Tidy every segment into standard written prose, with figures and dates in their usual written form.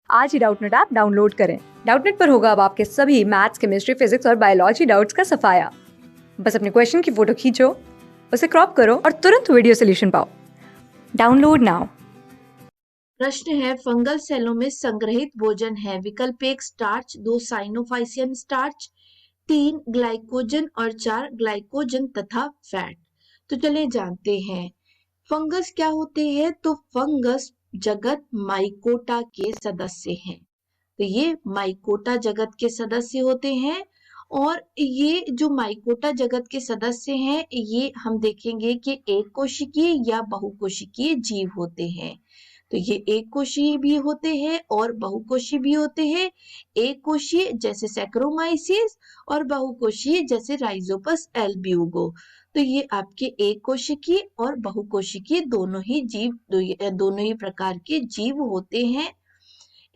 आज ही Doubtnut app download करें। Doubtnut पर होगा अब आपके सभी मैथ्स, केमिस्ट्री, फिजिक्स और बायोलॉजी डाउट्स का सफाया। बस अपने क्वेश्चन की फोटो खींचो, उसे क्रॉप करो और तुरंत वीडियो सोल्यूशन पाओ। Download now. प्रश्न है, फंगल सेलों में संग्रहित भोजन है। विकल्प 1 स्टार्च, 2 साइनोफाइसियन स्टार्च, 3 ग्लाइकोजन और 4 ग्लाइकोजन तथा फैट। तो चलिए जानते हैं फंगस क्या होते हैं। तो फंगस जगत माइकोटा के सदस्य हैं। तो ये माइकोटा जगत के सदस्य होते हैं और ये जो माइकोटा जगत के सदस्य हैं ये हम देखेंगे कि एक कोशिकीय या बहुकोशिकीय जीव होते हैं। तो ये एक कोशीय भी होते हैं और बहुकोशीय भी होते हैं। एक कोशीय जैसे सैक्रोमाइसिस और बहुकोशीय जैसे राइजोपस एल्ब्यूगो। तो ये आपके एक कोशिकीय और बहुकोशिकीय दोनों ही प्रकार के जीव होते हैं।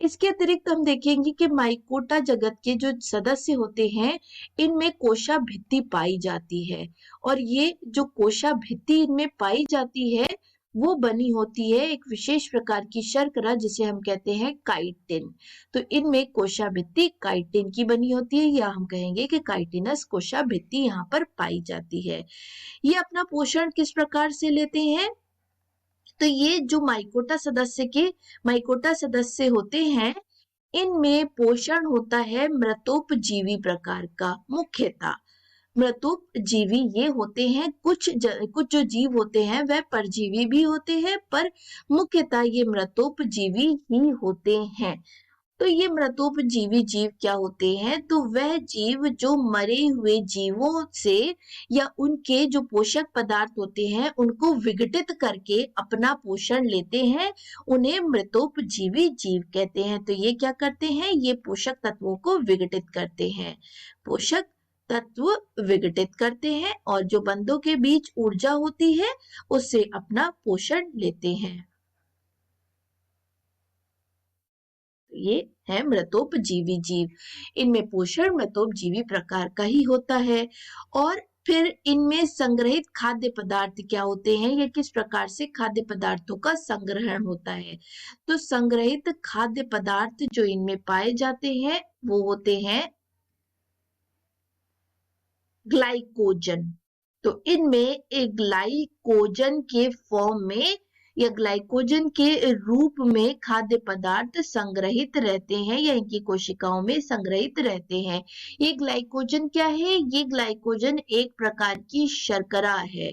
इसके अतिरिक्त हम देखेंगे कि माइकोटा जगत के जो सदस्य होते हैं इनमें कोशा भित्ति पाई जाती है और ये जो कोशा भित्ति इनमें पाई जाती है वो बनी होती है एक विशेष प्रकार की शर्करा जिसे हम कहते हैं काइटिन। तो इनमें कोशा भित्ति काइटिन की बनी होती है या हम कहेंगे कि काइटिनस कोशा भित्ति यहाँ पर पाई जाती है। ये अपना पोषण किस प्रकार से लेते हैं। तो ये जो माइकोटा सदस्य होते हैं इनमें पोषण होता है मृतोपजीवी प्रकार का। मुख्यतः मृतोपजीवी ये होते हैं। कुछ जो जीव होते हैं वह परजीवी भी होते हैं पर मुख्यतः ये मृतोपजीवी ही होते हैं। तो ये मृतोपजीवी जीव क्या होते हैं। तो वह जीव जो मरे हुए जीवों से या उनके जो पोषक पदार्थ होते हैं उनको विघटित करके अपना पोषण लेते हैं, उन्हें मृतोपजीवी जीव कहते हैं। तो ये क्या करते हैं, ये पोषक तत्वों को विघटित करते हैं। पोषक तत्व विघटित करते हैं और जो बंदों के बीच ऊर्जा होती है उससे अपना पोषण लेते हैं। ये है मृतोपजीवी जीव। इनमें पोषण मृतोपजीवी प्रकार का ही होता है। और फिर इनमें संग्रहित खाद्य पदार्थ क्या होते हैं, या किस प्रकार से खाद्य पदार्थों का संग्रहण होता है। तो संग्रहित खाद्य पदार्थ जो इनमें पाए जाते हैं वो होते हैं ग्लाइकोजन। तो इनमें एक ग्लाइकोजन के फॉर्म में या ग्लाइकोजन के रूप में खाद्य पदार्थ संग्रहित रहते हैं या इनकी कोशिकाओं में संग्रहित रहते हैं। ये ग्लाइकोजन क्या है, ये ग्लाइकोजन एक प्रकार की शर्करा है।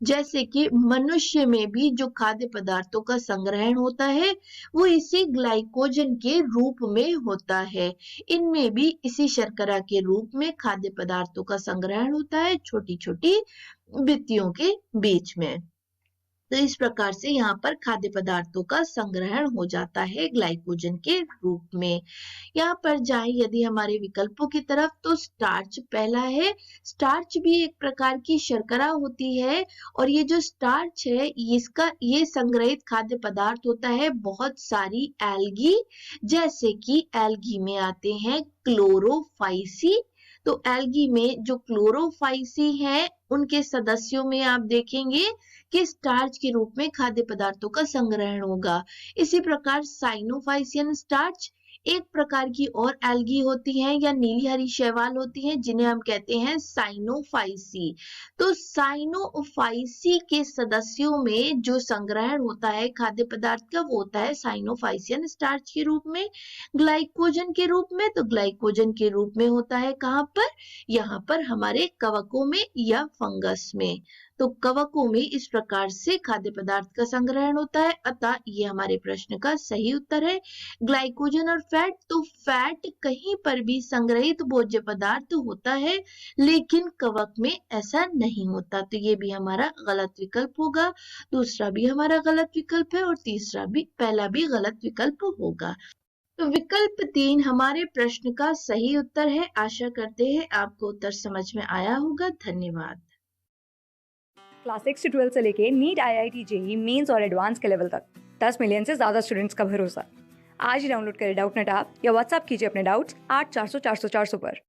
जैसे कि मनुष्य में भी जो खाद्य पदार्थों का संग्रहण होता है वो इसी ग्लाइकोजन के रूप में होता है। इनमें भी इसी शर्करा के रूप में खाद्य पदार्थों का संग्रहण होता है छोटी छोटी भित्तियों के बीच में। तो इस प्रकार से यहाँ पर खाद्य पदार्थों का संग्रहण हो जाता है ग्लाइकोजन के रूप में। यहाँ पर जाए यदि हमारे विकल्पों की तरफ, तो स्टार्च पहला है। स्टार्च भी एक प्रकार की शर्करा होती है और ये जो स्टार्च है इसका ये संग्रहित खाद्य पदार्थ होता है बहुत सारी एल्गी। जैसे कि एल्गी में आते हैं क्लोरोफाइसी। तो एल्गी में जो क्लोरोफाइसी है उनके सदस्यों में आप देखेंगे कि स्टार्च के रूप में खाद्य पदार्थों का संग्रहण होगा। इसी प्रकार साइनोफाइसियन स्टार्च एक प्रकार की और एल्गी होती हैं या नीली हरी शैवाल होती हैं जिन्हें हम कहते हैं साइनोफाइसी। तो साइनोफाइसी के सदस्यों में जो संग्रहण होता है खाद्य पदार्थ का वो होता है साइनोफाइसियन स्टार्च के रूप में। ग्लाइकोजन के रूप में, तो ग्लाइकोजन के रूप में होता है कहाँ पर, यहाँ पर हमारे कवकों में या फंगस में। तो कवकों में इस प्रकार से खाद्य पदार्थ का संग्रहण होता है। अतः ये हमारे प्रश्न का सही उत्तर है ग्लाइकोजन और फैट। तो फैट कहीं पर भी संग्रहित भोज्य पदार्थ होता है लेकिन कवक में ऐसा नहीं होता। तो ये भी हमारा गलत विकल्प होगा। दूसरा भी हमारा गलत विकल्प है और तीसरा भी, पहला भी गलत विकल्प होगा। तो विकल्प 3 हमारे प्रश्न का सही उत्तर है। आशा करते हैं आपको उत्तर समझ में आया होगा। धन्यवाद। क्लास 6 से 12 से लेके नीट, IIT, JEE मेंस और एडवांस के लेवल तक 10 मिलियन से ज्यादा स्टूडेंट्स का भरोसा। आज ही डाउनलोड करें डाउटनेट ऐप या व्हाट्सएप कीजिए अपने डाउट्स 8400 400 400 पर।